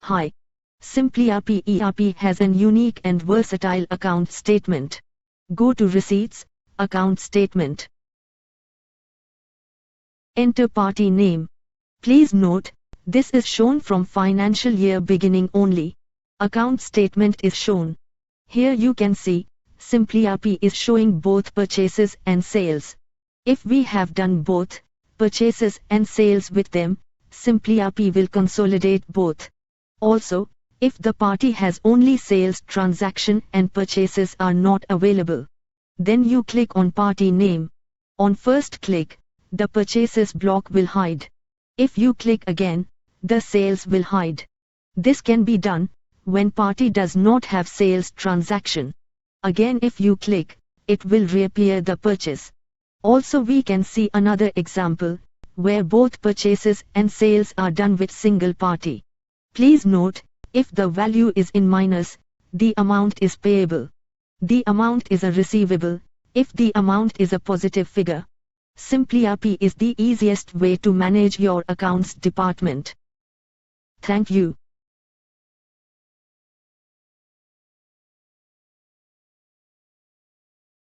Hi. simpliRP ERP has an unique and versatile account statement. Go to Receipts, Account Statement. Enter party name. Please note, this is shown from financial year beginning only. Account statement is shown. Here you can see, simpliRP is showing both purchases and sales. If we have done both, purchases and sales with them, simpliRP will consolidate both. Also, if the party has only sales transaction and purchases are not available, then you click on party name. On first click, the purchases block will hide. If you click again, the sales will hide. This can be done when party does not have sales transaction. Again, if you click, it will reappear the purchase. Also, we can see another example where both purchases and sales are done with single party. Please note, if the value is in minus, the amount is payable. The amount is a receivable, if the amount is a positive figure. simpliRP is the easiest way to manage your accounts department. Thank you.